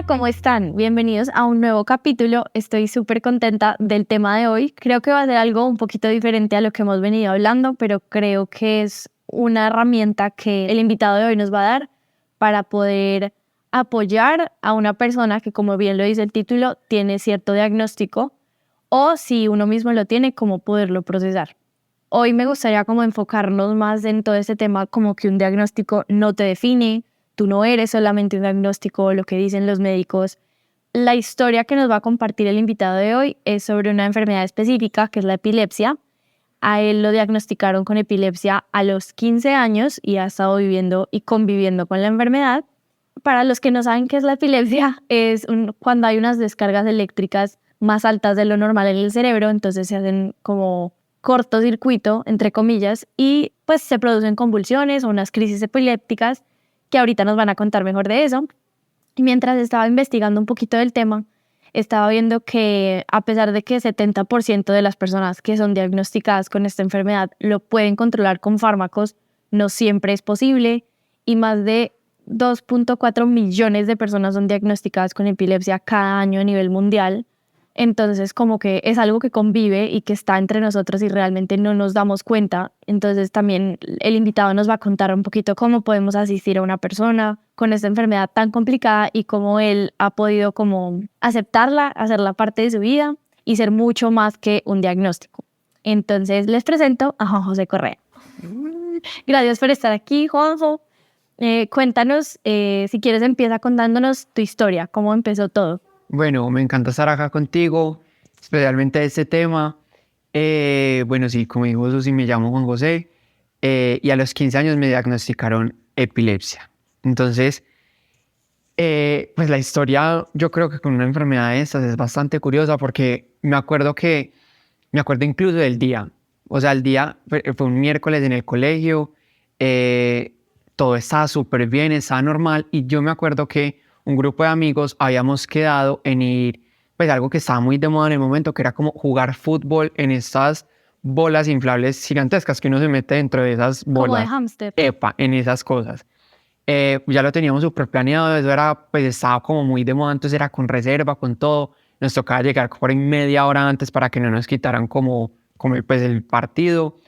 Hola, ¿cómo están? Bienvenidos a un nuevo capítulo. Estoy súper contenta del tema de hoy. Creo que va a ser algo un poquito diferente a lo que hemos venido hablando, pero creo que es una herramienta que el invitado de hoy nos va a dar para poder apoyar a una persona que, como bien lo dice el título, tiene cierto diagnóstico o si uno mismo lo tiene, cómo poderlo procesar. Hoy me gustaría como enfocarnos más en todo este tema, como que un diagnóstico no te define, tú no eres solamente un diagnóstico, lo que dicen los médicos. La historia que nos va a compartir el invitado de hoy es sobre una enfermedad específica, que es la epilepsia. A él lo diagnosticaron con epilepsia a los 15 años y ha estado viviendo y conviviendo con la enfermedad. Para los que no saben qué es la epilepsia, es cuando hay unas descargas eléctricas más altas de lo normal en el cerebro, entonces se hacen como cortocircuito, entre comillas, y pues se producen convulsiones o unas crisis epilépticas que ahorita nos van a contar mejor de eso. Y mientras estaba investigando un poquito del tema, estaba viendo que a pesar de que 70% de las personas que son diagnosticadas con esta enfermedad lo pueden controlar con fármacos, no siempre es posible y más de 2.4 millones de personas son diagnosticadas con epilepsia cada año a nivel mundial. Entonces, como que es algo que convive y que está entre nosotros y realmente no nos damos cuenta. Entonces, también el invitado nos va a contar un poquito cómo podemos asistir a una persona con esta enfermedad tan complicada y cómo él ha podido como aceptarla, hacerla parte de su vida y ser mucho más que un diagnóstico. Entonces, les presento a Juan José Correa. Gracias por estar aquí, Juanjo. Cuéntanos, si quieres, empieza contándonos tu historia, cómo empezó todo. Bueno, me encanta estar acá contigo, especialmente este tema. Bueno, sí, como dijo Susi, me llamo Juan José y a los 15 años me diagnosticaron epilepsia. Entonces, pues la historia, yo creo que con una enfermedad de estas es bastante curiosa porque me acuerdo incluso del día. O sea, el día fue un miércoles en el colegio, todo estaba súper bien, estaba normal y yo me acuerdo que un grupo de amigos habíamos quedado en ir, pues algo que estaba muy de moda en el momento, que era como jugar fútbol en estas bolas inflables gigantescas que uno se mete dentro de esas bolas. Como de hámster. Epa, en esas cosas. Ya lo teníamos súper planeado, eso era, pues estaba como muy de moda, entonces era con reserva, con todo. Nos tocaba llegar por ahí media hora antes para que no nos quitaran como pues el partido.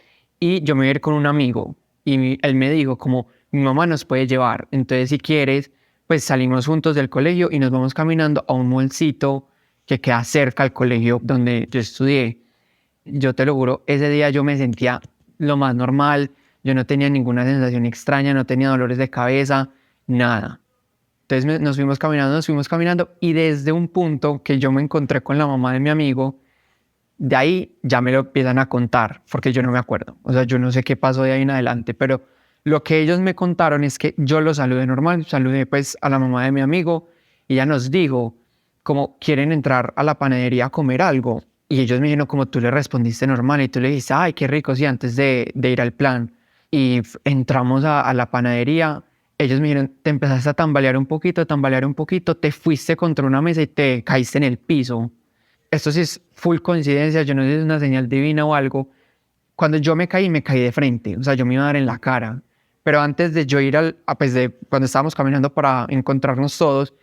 Y yo me iba a ir con un amigo y él me dijo como, mi mamá nos puede llevar, entonces si quieres, pues salimos juntos del colegio y nos vamos caminando a un mallcito que queda cerca al colegio donde yo estudié. Yo te lo juro, ese día yo me sentía lo más normal, yo no tenía ninguna sensación extraña, no tenía dolores de cabeza, nada. Entonces nos fuimos caminando y desde un punto que yo me encontré con la mamá de mi amigo, de ahí ya me lo empiezan a contar, porque yo no me acuerdo. O sea, yo no sé qué pasó de ahí en adelante, pero lo que ellos me contaron es que yo lo saludé normal, saludé pues a la mamá de mi amigo y ella nos dijo como, ¿quieren entrar a la panadería a comer algo? Y ellos me dijeron como tú le respondiste normal y tú le dijiste, ay, qué rico, sí, antes de ir al plan. Y entramos a la panadería, ellos me dijeron, te empezaste a tambalear un poquito, te fuiste contra una mesa y te caíste en el piso. Esto sí es full coincidencia, yo no sé si es una señal divina o algo. Cuando yo me caí de frente, o sea, yo me iba a dar en la cara. Pero antes de yo ir pues de cuando estábamos caminando para encontrarnos todos,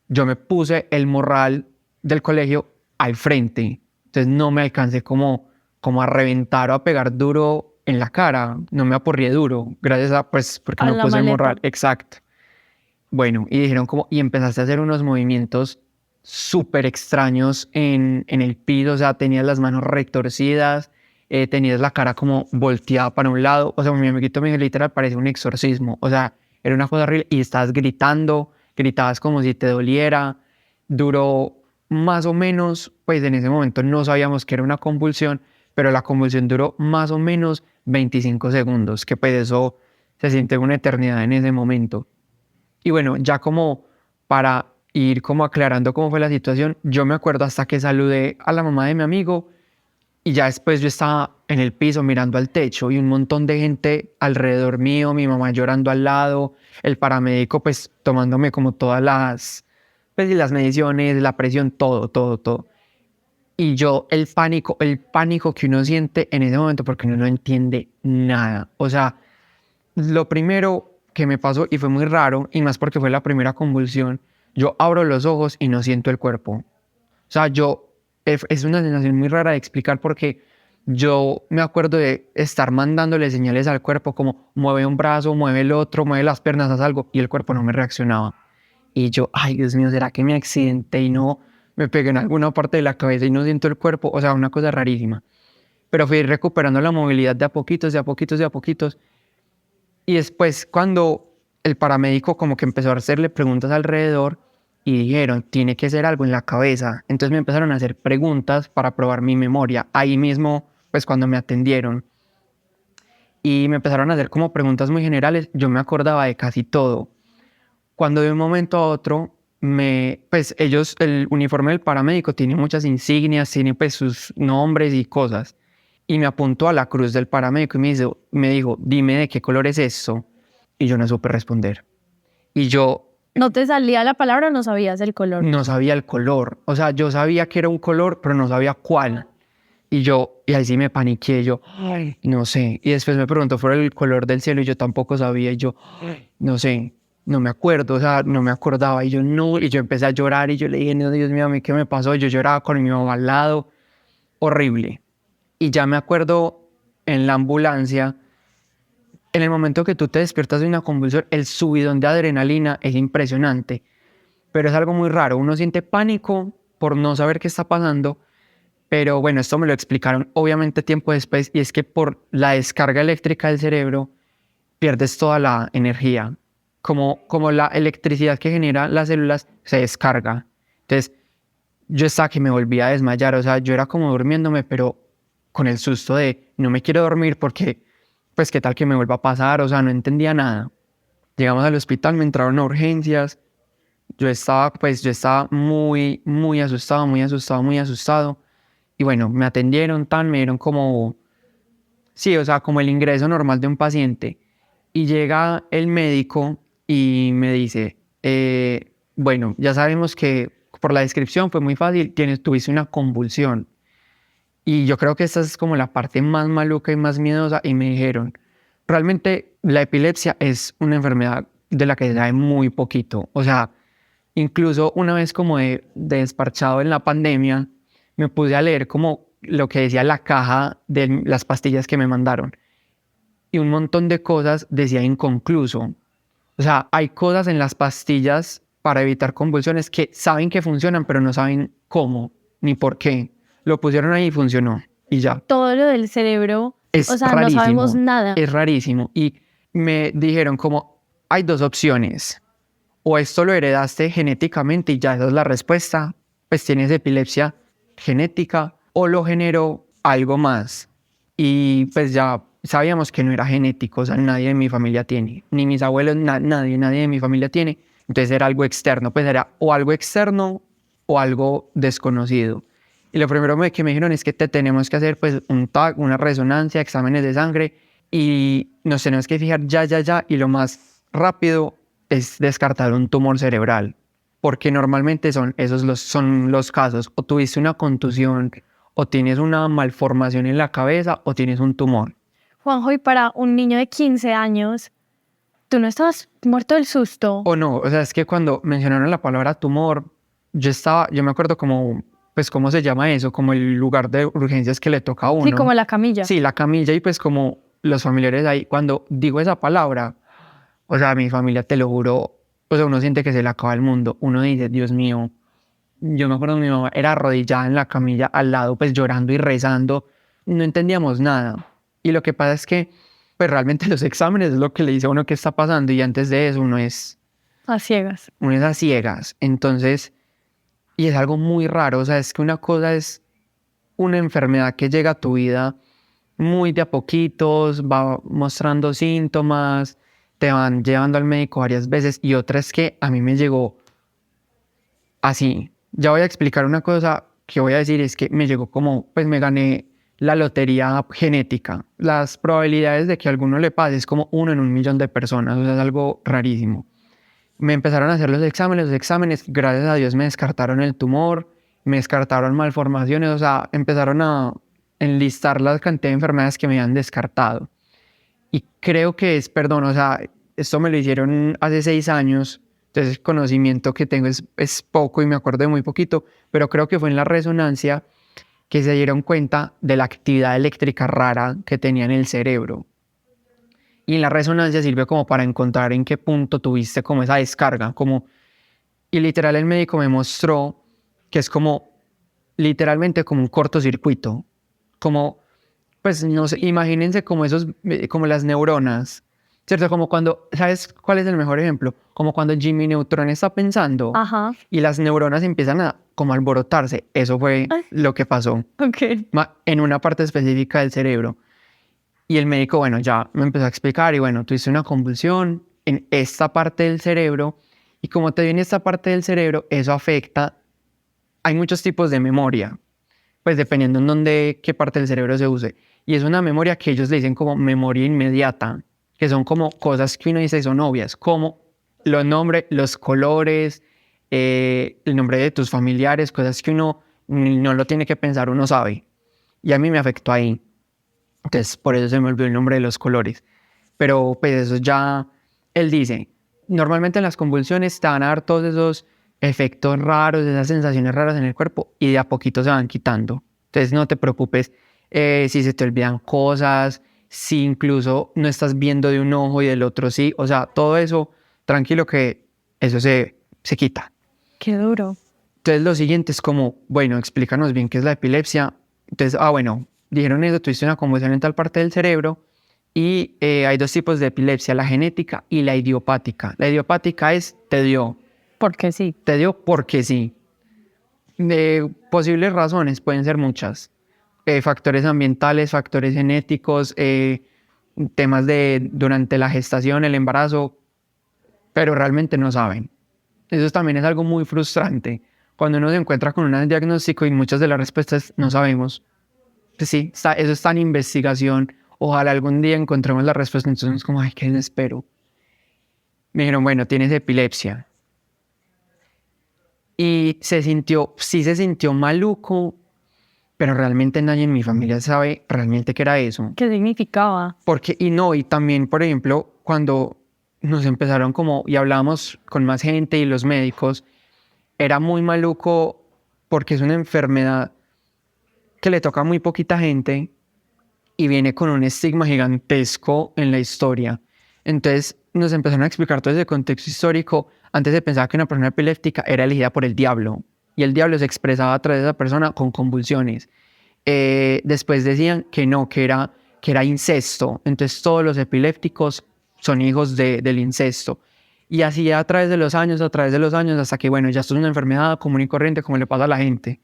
yo me puse el morral del colegio al frente. Entonces no me alcancé como a reventar o a pegar duro en la cara. No me aporrié duro, gracias a, pues, porque A me la puse el maleta. morral. Exacto. Bueno, y dijeron como, y empezaste a hacer unos movimientos súper extraños en el piso, o sea, tenías las manos retorcidas, tenías la cara como volteada para un lado, o sea, mi amiguito me dijo, literal, parecía un exorcismo, o sea, era una cosa horrible, y estabas gritando, gritabas como si te doliera, duró más o menos, pues en ese momento no sabíamos que era una convulsión, pero la convulsión duró más o menos 25 segundos, que pues eso se siente una eternidad en ese momento. Y bueno, ya como para ir como aclarando cómo fue la situación, yo me acuerdo hasta que saludé a la mamá de mi amigo y ya después yo estaba en el piso mirando al techo y un montón de gente alrededor mío, mi mamá llorando al lado, el paramédico pues tomándome como todas pues, las mediciones, la presión, todo, todo, todo. Y yo el pánico que uno siente en ese momento porque uno no entiende nada. O sea, lo primero que me pasó, y fue muy raro, y más porque fue la primera convulsión, Yo abro los ojos y no siento el cuerpo. O sea, es una sensación muy rara de explicar porque yo me acuerdo de estar mandándole señales al cuerpo como mueve un brazo, mueve el otro, mueve las piernas, haz algo, y el cuerpo no me reaccionaba. Y yo, ay, Dios mío, ¿será que me accidenté y no me pegué en alguna parte de la cabeza y no siento el cuerpo? O sea, una cosa rarísima. Pero fui recuperando la movilidad de a poquitos, de a poquitos, de a poquitos. Y después, cuando el paramédico como que empezó a hacerle preguntas alrededor y dijeron, tiene que ser algo en la cabeza. Entonces me empezaron a hacer preguntas para probar mi memoria. Ahí mismo, pues cuando me atendieron. Y me empezaron a hacer como preguntas muy generales. Yo me acordaba de casi todo. Cuando de un momento a otro, pues ellos, el uniforme del paramédico tiene muchas insignias, tiene pues sus nombres y cosas. Y me apuntó a la cruz del paramédico y me dijo, dime de qué color es eso. Y yo no supe responder. Y yo ¿No te salía la palabra o no sabías el color? no sabía el color. O sea, yo sabía que era un color, pero no sabía cuál. Y ahí sí me paniqué, yo, ay, no sé. Y después me preguntó por el color del cielo y yo tampoco sabía. Y yo, ay, no sé, no me acuerdo, o sea, no me acordaba. Y yo, no, y yo empecé a llorar y yo le dije, no, Dios mío, ¿a mí qué me pasó? Yo lloraba con mi mamá al lado, horrible. Y ya me acuerdo en la ambulancia, en el momento que tú te despiertas de una convulsión, el subidón de adrenalina es impresionante, pero es algo muy raro. Uno siente pánico por no saber qué está pasando, pero bueno, esto me lo explicaron obviamente tiempo después, y es que por la descarga eléctrica del cerebro pierdes toda la energía. Como la electricidad que genera las células se descarga. Entonces, yo estaba que me volvía a desmayar, o sea, yo era como durmiéndome, pero con el susto de no me quiero dormir porque, pues, qué tal que me vuelva a pasar, o sea, no entendía nada. Llegamos al hospital, me entraron a urgencias, yo estaba muy, muy asustado, muy asustado, muy asustado. Y bueno, me atendieron, me dieron como, sí, o sea, como el ingreso normal de un paciente. Y llega el médico y me dice, bueno, ya sabemos que por la descripción fue muy fácil, tuviste una convulsión. Y yo creo que esta es como la parte más maluca y más miedosa. Y me dijeron, realmente la epilepsia es una enfermedad de la que se sabe muy poquito. O sea, incluso una vez como de desparchado en la pandemia, me puse a leer como lo que decía la caja de las pastillas que me mandaron. Y un montón de cosas decía inconcluso. O sea, hay cosas en las pastillas para evitar convulsiones que saben que funcionan, pero no saben cómo ni por qué. Lo pusieron ahí y funcionó. Y ya. Todo lo del cerebro, Es o sea, rarísimo. no sabemos nada. Es rarísimo. Y me dijeron como, hay dos opciones. O esto lo heredaste genéticamente y ya esa es la respuesta, pues tienes epilepsia genética, o lo generó algo más. Y pues ya sabíamos que no era genético, o sea, nadie de mi familia tiene, ni mis abuelos, nadie de mi familia tiene. Entonces era algo externo, pues era o algo externo o algo desconocido. Y lo primero que me dijeron es que te tenemos que hacer pues un TAC, una resonancia, exámenes de sangre, y nos tenemos que fijar ya, y lo más rápido es descartar un tumor cerebral, porque normalmente son los casos, o tuviste una contusión, o tienes una malformación en la cabeza, o tienes un tumor. Juanjo, y para un niño de 15 años, ¿tú no estabas muerto del susto? O no, o sea, es que cuando mencionaron la palabra tumor, yo me acuerdo como, pues, ¿cómo se llama eso? Como el lugar de urgencias que le toca a uno. Sí, como la camilla. Sí, la camilla, y pues como los familiares ahí, cuando digo esa palabra, o sea, mi familia, te lo juro, o sea, uno siente que se le acaba el mundo. Uno dice, Dios mío, yo me acuerdo mi mamá era arrodillada en la camilla al lado, pues llorando y rezando. No entendíamos nada. Y lo que pasa es que, pues realmente los exámenes es lo que le dice a uno qué está pasando, y antes de eso A ciegas. uno es a ciegas. Entonces, y es algo muy raro, o sea, es que una cosa es una enfermedad que llega a tu vida muy de a poquitos, va mostrando síntomas, te van llevando al médico varias veces, y otra es que a mí me llegó así. Ya voy a explicar una cosa que voy a decir, es que me llegó como, pues me gané la lotería genética. Las probabilidades de que a alguno le pase es como 1 en 1.000.000 de personas, o sea, es algo rarísimo. Me empezaron a hacer los exámenes, gracias a Dios me descartaron el tumor, me descartaron malformaciones, o sea, empezaron a enlistar la cantidad de enfermedades que me habían descartado. Y creo que perdón, o sea, esto me lo hicieron hace 6 años, Entonces el conocimiento que tengo es poco y me acuerdo de muy poquito, pero creo que fue en la resonancia que se dieron cuenta de la actividad eléctrica rara que tenía en el cerebro. Y en la resonancia sirve como para encontrar en qué punto tuviste como esa descarga, y literal el médico me mostró que es como, literalmente como un cortocircuito, como, pues no sé, imagínense como como las neuronas, ¿cierto? Como cuando, ¿sabes cuál es el mejor ejemplo? Como cuando Jimmy Neutron está pensando Ajá. y las neuronas empiezan a como alborotarse. Eso fue Ay. lo que pasó Ok. en una parte específica del cerebro. Y el médico, bueno, ya me empezó a explicar y bueno, tuviste una convulsión en esta parte del cerebro y como te dio en esta parte del cerebro, eso afecta. Hay muchos tipos de memoria, pues dependiendo en dónde, qué parte del cerebro se use. Y es una memoria que ellos le dicen como memoria inmediata, que son como cosas que uno dice son obvias, como los nombres, los colores, el nombre de tus familiares, cosas que uno no lo tiene que pensar, uno sabe. Y a mí me afectó ahí. Entonces, por eso se me olvidó el nombre de los colores. Pero pues eso ya, él dice, normalmente en las convulsiones te van a dar todos esos efectos raros, esas sensaciones raras en el cuerpo y de a poquito se van quitando. Entonces no te preocupes si se te olvidan cosas, si incluso no estás viendo de un ojo y del otro sí. O sea, todo eso, tranquilo que eso se quita. Qué duro. Entonces lo siguiente es como, bueno, explícanos bien qué es la epilepsia. Entonces, bueno, dijeron eso, tuviste una convulsión en tal parte del cerebro y hay dos tipos de epilepsia, la genética y la idiopática. La idiopática es te dio Porque sí. porque sí. Posibles razones pueden ser muchas. Factores ambientales, factores genéticos, temas de durante la gestación, el embarazo, pero realmente no saben. Eso también es algo muy frustrante. Cuando uno se encuentra con un diagnóstico y muchas de las respuestas no sabemos. Pues sí, eso está en investigación. Ojalá algún día encontremos la respuesta. Entonces, como, ay, qué desespero. Me dijeron, bueno, tienes epilepsia. Y sí se sintió maluco, pero realmente nadie en mi familia sabe realmente qué era eso. ¿Qué significaba? Porque, y también, por ejemplo, cuando nos empezaron como, y hablábamos con más gente y los médicos, era muy maluco porque es una enfermedad que le toca a muy poquita gente y viene con un estigma gigantesco en la historia. Entonces nos empezaron a explicar todo ese contexto histórico. Antes se pensaba que una persona epiléptica era elegida por el diablo y el diablo se expresaba a través de esa persona con convulsiones. Después decían que no, que era incesto. Entonces todos los epilépticos son hijos del incesto. Y así a través de los años, hasta que, bueno, ya esto es una enfermedad común y corriente como le pasa a la gente.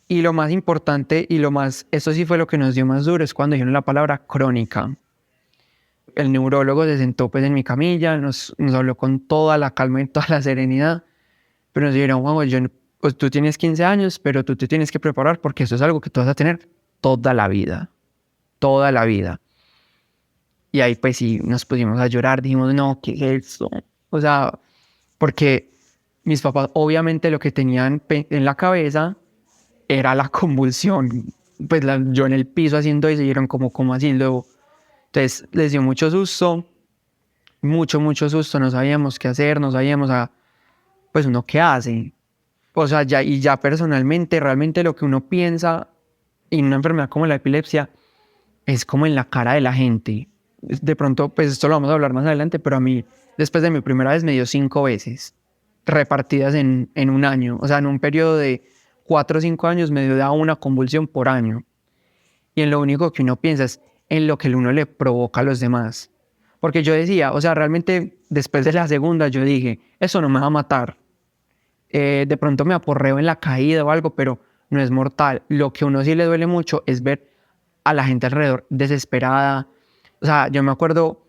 Y lo más importante eso sí fue lo que nos dio más duro, es cuando dijeron la palabra crónica. El neurólogo se sentó pues en mi camilla, nos habló con toda la calma y toda la serenidad, pero nos dijeron, Juan, pues tú tienes 15 años, pero tú te tienes que preparar porque eso es algo que tú vas a tener toda la vida, toda la vida. Y ahí pues sí, nos pusimos a llorar, dijimos, no, ¿qué es eso? O sea, porque mis papás obviamente lo que tenían en la cabeza era la convulsión, pues yo en el piso haciendo eso y dijeron como así, luego, entonces les dio mucho susto, mucho susto, no sabíamos qué hacer, no sabíamos pues uno qué hace, o sea, ya personalmente, realmente lo que uno piensa en una enfermedad como la epilepsia es como en la cara de la gente. De pronto, pues esto lo vamos a hablar más adelante, pero a mí, después de mi primera vez, me dio 5 veces, repartidas en un año, o sea, en un periodo de 4 o 5 años me dio una convulsión por año. Y en lo único que uno piensa es en lo que uno le provoca a los demás. Porque yo decía, o sea, realmente después de la segunda yo dije, eso no me va a matar. De pronto me aporreo en la caída o algo, pero no es mortal. Lo que a uno sí le duele mucho es ver a la gente alrededor desesperada. O sea, yo me acuerdo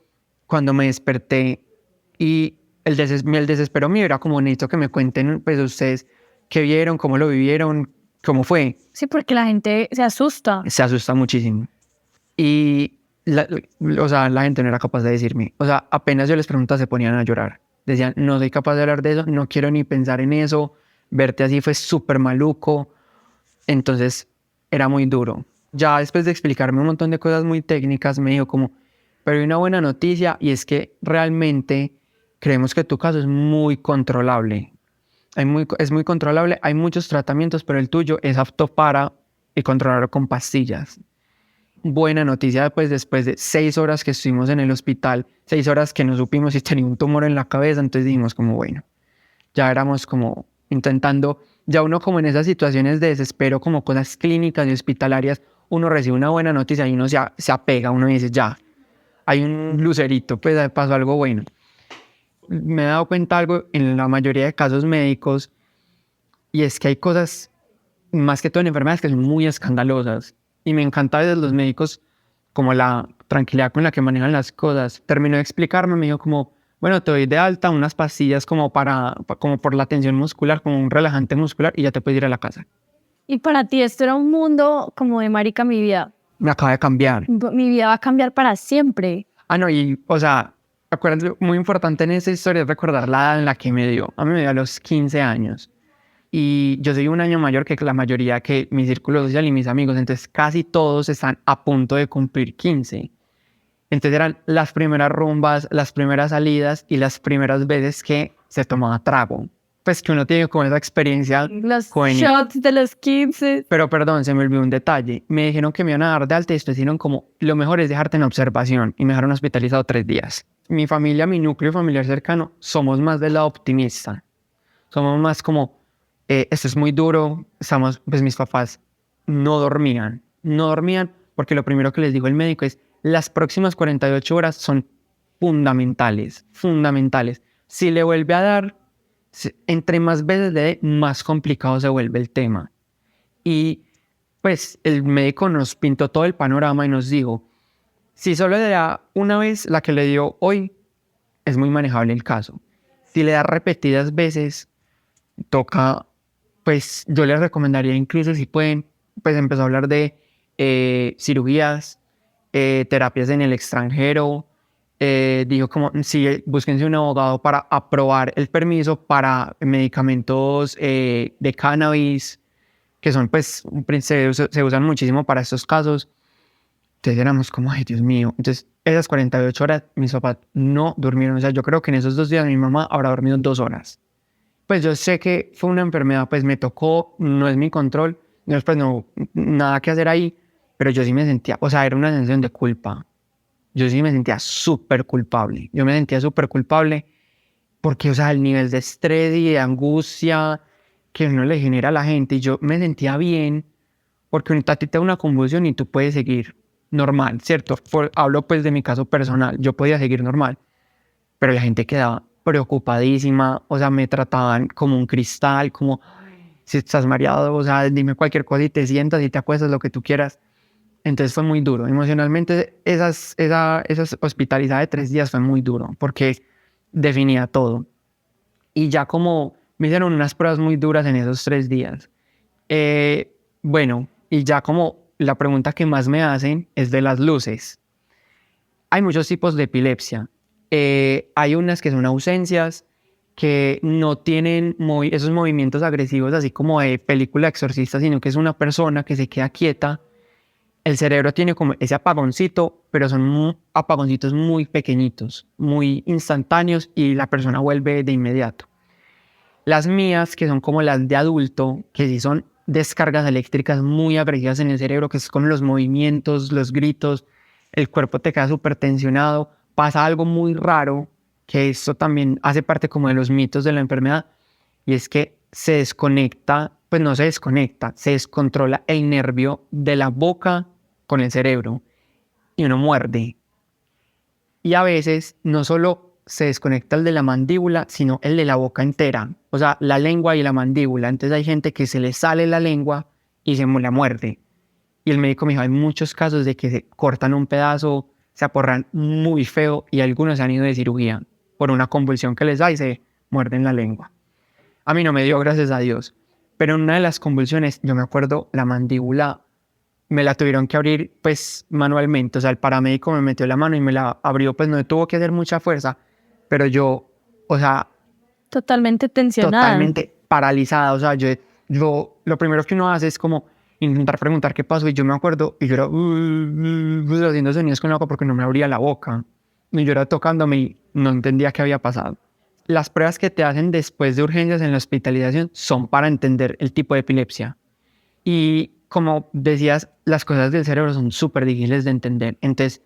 cuando me desperté y el desespero mío era como, necesito que me cuenten pues ustedes qué vieron, cómo lo vivieron, cómo fue. Sí, porque la gente se asusta. Se asusta muchísimo. Y o sea, la gente no era capaz de decirme. O sea, apenas yo les preguntaba se ponían a llorar. Decían, no soy capaz de hablar de eso, no quiero ni pensar en eso. Verte así fue súper maluco. Entonces, era muy duro. Ya después de explicarme un montón de cosas muy técnicas, me dijo como, pero hay una buena noticia y es que realmente creemos que tu caso es muy controlable. Es muy controlable, hay muchos tratamientos, pero el tuyo es apto para controlarlo con pastillas. Buena noticia, pues después de 6 horas que estuvimos en el hospital, 6 horas que no supimos si tenía un tumor en la cabeza, entonces dijimos como bueno, ya éramos como intentando, ya uno como en esas situaciones de desespero, como cosas clínicas y hospitalarias, uno recibe una buena noticia y uno se apega, uno dice ya, hay un lucerito, pues pasó algo bueno. Me he dado cuenta algo en la mayoría de casos médicos y es que hay cosas, más que todo en enfermedades, que son muy escandalosas y me encanta a veces los médicos como la tranquilidad con la que manejan las cosas. Terminó de explicarme, me dijo como, bueno, te doy de alta unas pastillas como como por la tensión muscular, como un relajante muscular y ya te puedes ir a la casa. Y para ti esto era un mundo como de marica, mi vida. Me acaba de cambiar. Mi vida va a cambiar para siempre. Ah, no, y, o sea, acuérdate, muy importante en esa historia es recordar la edad en la que me dio. A mí me dio a los 15 años. Y yo soy un año mayor que la mayoría que mi círculo social y mis amigos. Entonces, casi todos están a punto de cumplir 15. Entonces, eran las primeras rumbas, las primeras salidas y las primeras veces que se tomaba trago. Pues que uno tiene como esa experiencia Los juvenil. shots de los 15. Pero perdón, se me olvidó un detalle. Me dijeron que me iban a dar de alta y después dijeron como, lo mejor es dejarte en observación. Y me dejaron hospitalizado 3 días. Mi familia, mi núcleo familiar cercano, somos más del lado optimista. Somos más como, esto es muy duro. Pues mis papás no dormían. No dormían porque lo primero que les dijo el médico es, las próximas 48 horas son fundamentales, fundamentales. Si le vuelve a dar, entre más veces le dé, más complicado se vuelve el tema. Y pues el médico nos pintó todo el panorama y nos dijo, si solo le da una vez la que le dio hoy, es muy manejable el caso. Si le da repetidas veces, toca, pues yo les recomendaría incluso si pueden, pues empezó a hablar de cirugías, terapias en el extranjero, dijo como, sí, búsquense un abogado para aprobar el permiso para medicamentos de cannabis, que son pues, se usan muchísimo para estos casos. Entonces éramos como, ay Dios mío. Entonces esas 48 horas mis papás no durmieron. O sea, yo creo que en esos 2 días mi mamá habrá dormido 2 horas. Pues yo sé que fue una enfermedad, pues me tocó, no es mi control, después no, nada que hacer ahí, pero yo sí me sentía, o sea, era una sensación de culpa. Yo sí me sentía súper culpable. Yo me sentía súper culpable porque, o sea, el nivel de estrés y de angustia que uno le genera a la gente, y yo me sentía bien porque a ti te da una convulsión y tú puedes seguir normal, ¿cierto? Hablo pues de mi caso personal, yo podía seguir normal, pero la gente quedaba preocupadísima, o sea, me trataban como un cristal, como si estás mareado, o sea, dime cualquier cosa y te sientas y te acuestas, lo que tú quieras. Entonces fue muy duro. Emocionalmente, esas hospitalizadas de 3 días fue muy duro porque definía todo. Y ya como me hicieron unas pruebas muy duras en esos 3 días. Bueno, y ya como la pregunta que más me hacen es de las luces. Hay muchos tipos de epilepsia. Hay unas que son ausencias, que no tienen esos movimientos agresivos así como de película exorcista, sino que es una persona que se queda quieta. El cerebro tiene como ese apagoncito, pero son apagoncitos muy pequeñitos, muy instantáneos y la persona vuelve de inmediato. Las mías, que son como las de adulto, que sí son descargas eléctricas muy agresivas en el cerebro, que es con los movimientos, los gritos, el cuerpo te queda súper tensionado, pasa algo muy raro, que esto también hace parte como de los mitos de la enfermedad, y es que se desconecta, pues no se desconecta, se descontrola el nervio de la boca con el cerebro y uno muerde. Y a veces no solo se desconecta el de la mandíbula, sino el de la boca entera, o sea, la lengua y la mandíbula. Entonces hay gente que se le sale la lengua y se la muerde. Y el médico me dijo, hay muchos casos de que se cortan un pedazo, se aporran muy feo y algunos se han ido de cirugía por una convulsión que les da y se muerden la lengua. A mí no me dio, gracias a Dios. Pero en una de las convulsiones, yo me acuerdo, la mandíbula me la tuvieron que abrir pues manualmente. O sea, el paramédico me metió la mano y me la abrió, pues no tuvo que hacer mucha fuerza. Pero yo, o sea... Totalmente tensionada. Totalmente paralizada. O sea, yo lo primero que uno hace es como intentar preguntar qué pasó. Y yo me acuerdo, y yo era haciendo sonidos con la boca porque no me abría la boca. Y yo era tocándome y no entendía qué había pasado. las pruebas que te hacen después de urgencias en la hospitalización son para entender el tipo de epilepsia. Y como decías, las cosas del cerebro son súper difíciles de entender. Entonces,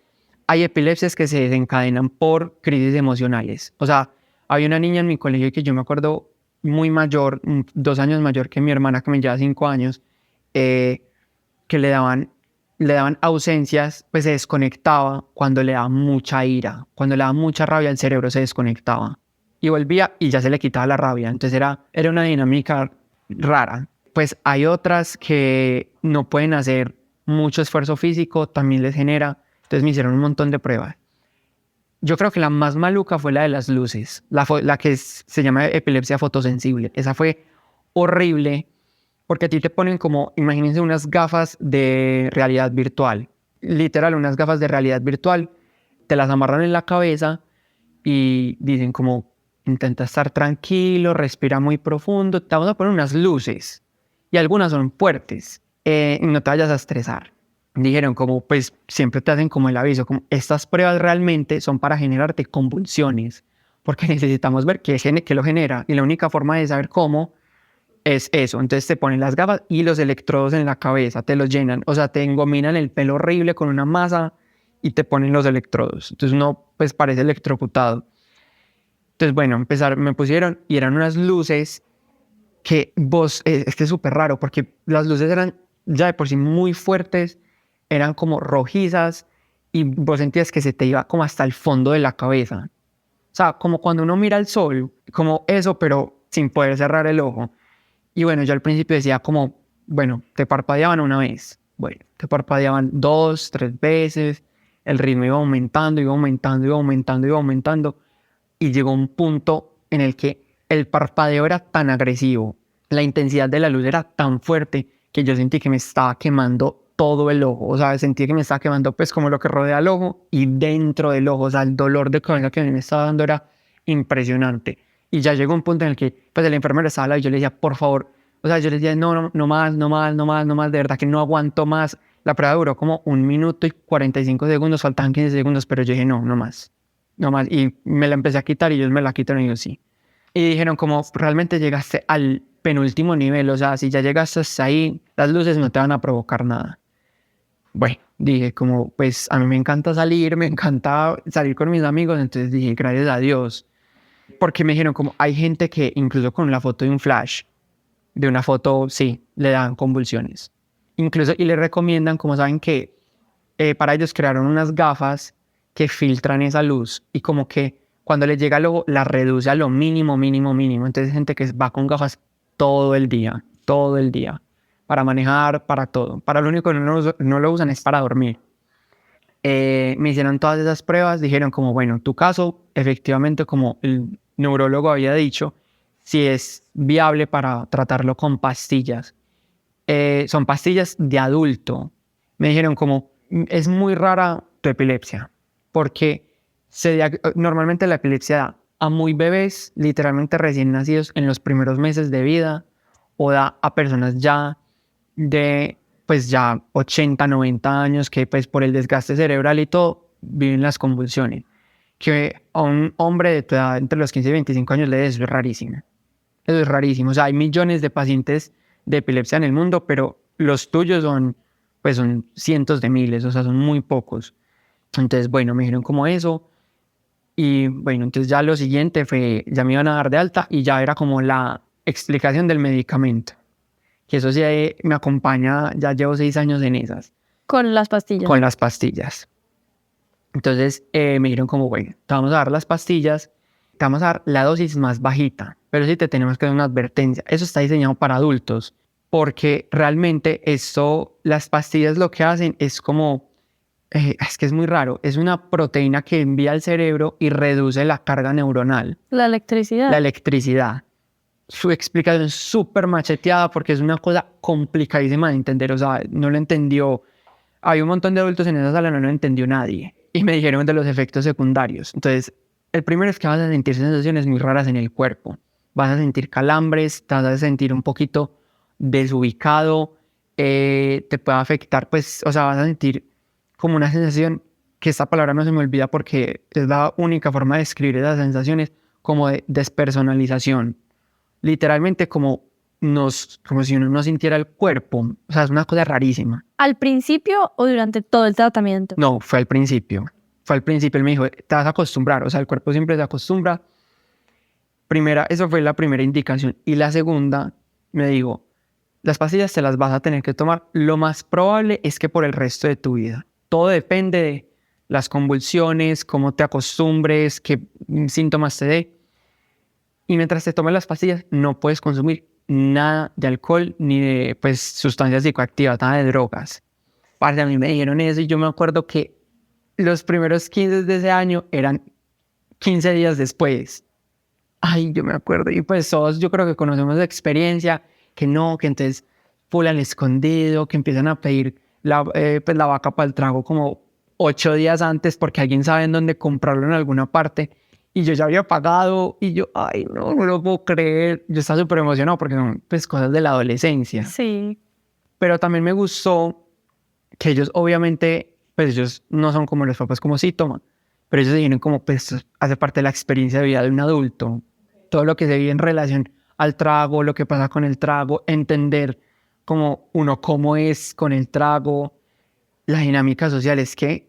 hay epilepsias que se desencadenan por crisis emocionales. O sea, había una niña en mi colegio que yo me acuerdo muy mayor, 2 años mayor que mi hermana, que me lleva 5 años, que le daban ausencias, pues se desconectaba cuando le daba mucha ira, cuando le daba mucha rabia, el cerebro se desconectaba y volvía y ya se le quitaba la rabia. Entonces era una dinámica rara. Pues hay otras que no pueden hacer mucho esfuerzo físico, también les genera. Entonces me hicieron un montón de pruebas. Yo creo que la más maluca fue la de las luces, la que se llama epilepsia fotosensible. Esa fue horrible porque a ti te ponen como, imagínense unas gafas de realidad virtual, literal, unas gafas de realidad virtual, te las amarran en la cabeza y dicen como, intenta estar tranquilo, respira muy profundo, te vamos a poner unas luces y algunas son fuertes, no te vayas a estresar. Dijeron como, pues siempre te hacen como el aviso, como estas pruebas realmente son para generarte convulsiones, porque necesitamos ver qué lo genera y la única forma de saber cómo es eso. Entonces te ponen las gafas y los electrodos en la cabeza, te los llenan, o sea, te engominan el pelo horrible con una masa y te ponen los electrodos. Entonces uno pues parece electrocutado. Entonces bueno, me pusieron y eran unas luces que es que es súper raro porque las luces eran ya de por sí muy fuertes, eran como rojizas y vos sentías que se te iba como hasta el fondo de la cabeza. O sea, como cuando uno mira el sol, como eso, pero sin poder cerrar el ojo. Y bueno, yo al principio decía como, bueno, te parpadeaban una vez, bueno, te parpadeaban 2, 3 veces, el ritmo iba aumentando, iba aumentando, iba aumentando, iba aumentando, y llegó un punto en el que el parpadeo era tan agresivo, la intensidad de la luz era tan fuerte que yo sentí que me estaba quemando todo el ojo, o sea, sentí que me estaba quemando pues como lo que rodea el ojo y dentro del ojo, o sea, el dolor de cabeza que me estaba dando era impresionante. Y ya llegó un punto en el que pues el enfermero estaba al lado y yo le decía, por favor, o sea, yo le decía, no, no, no más, no más, no más, no más, de verdad que no aguanto más. La prueba duró como 1 minuto y 45 segundos, faltaban 15 segundos, pero yo dije, no, no más, no más. Y me la empecé a quitar y ellos me la quitaron y yo sí. Y dijeron como, realmente llegaste al penúltimo nivel, o sea, si ya llegaste hasta ahí, las luces no te van a provocar nada. Bueno, dije como, pues a mí me encanta salir, me encanta salir con mis amigos, entonces dije, gracias a Dios. Porque me dijeron como, hay gente que incluso con la foto de un flash, de una foto, sí, le dan convulsiones. Incluso, y le recomiendan, como saben que para ellos crearon unas gafas que filtran esa luz y como que cuando les llega al ojo la reduce a lo mínimo, mínimo, mínimo. Entonces gente que va con gafas todo el día, para manejar, para todo. Para lo único que no lo usan es para dormir. Me hicieron todas esas pruebas, dijeron como, bueno, tu caso, efectivamente, como el neurólogo había dicho, si es viable para tratarlo con pastillas. Son pastillas de adulto. Me dijeron como, es muy rara tu epilepsia, porque normalmente la epilepsia da a muy bebés, literalmente recién nacidos en los primeros meses de vida, o da a personas ya de pues ya 80, 90 años que pues por el desgaste cerebral y todo viven las convulsiones. Que a un hombre de tu edad entre los 15 y 25 años le dé eso es rarísimo. Eso es rarísimo. O sea, hay millones de pacientes de epilepsia en el mundo, pero los tuyos pues son cientos de miles, o sea, son muy pocos. Entonces, bueno, me dijeron como eso. Y bueno, entonces ya lo siguiente fue, ya me iban a dar de alta y ya era como la explicación del medicamento. Que eso sí me acompaña, ya llevo 6 años en esas. Con las pastillas. Con las pastillas. Entonces me dijeron como, bueno, te vamos a dar las pastillas, te vamos a dar la dosis más bajita, pero sí te tenemos que dar una advertencia. Eso está diseñado para adultos, porque realmente las pastillas lo que hacen es como, es que es muy raro, es una proteína que envía al cerebro y reduce la carga neuronal. La electricidad. La electricidad. Su explicación es súper macheteada porque es una cosa complicadísima de entender, o sea, no lo entendió. Hay un montón de adultos en esa sala, no lo entendió nadie. Y me dijeron de los efectos secundarios. Entonces, el primero es que vas a sentir sensaciones muy raras en el cuerpo. Vas a sentir calambres, te vas a sentir un poquito desubicado, te puede afectar, pues, o sea, vas a sentir como una sensación, que esta palabra no se me olvida porque es la única forma de describir esas sensaciones, como de despersonalización. Literalmente como si uno no sintiera el cuerpo. O sea, es una cosa rarísima. ¿Al principio o durante todo el tratamiento? No, fue al principio. Fue al principio. Él me dijo, te vas a acostumbrar. O sea, el cuerpo siempre se acostumbra. Eso fue la primera indicación. Y la segunda, me dijo, las pastillas te las vas a tener que tomar. Lo más probable es que por el resto de tu vida. Todo depende de las convulsiones, cómo te acostumbres, qué síntomas te dé. Y mientras te tomes las pastillas, no puedes consumir nada de alcohol ni de pues, sustancias psicoactivas, nada de drogas. Parce, a mí me dijeron eso y yo me acuerdo que los primeros 15 de ese año eran 15 días después. Ay, yo me acuerdo. Y pues todos yo creo que conocemos la experiencia, que no, que entonces full al escondido, que empiezan a pedir pues la vaca para el trago como 8 días antes porque alguien sabe en dónde comprarlo en alguna parte. Y yo ya había pagado y yo, ay, no lo puedo creer. Yo estaba súper emocionado porque son pues cosas de la adolescencia. Sí. Pero también me gustó que ellos obviamente, pues ellos no son como los papás como sí toman, pero ellos se vienen como pues hace parte de la experiencia de vida de un adulto. Todo lo que se vive en relación al trago, lo que pasa con el trago, entender como uno cómo es con el trago, la dinámica social. Es que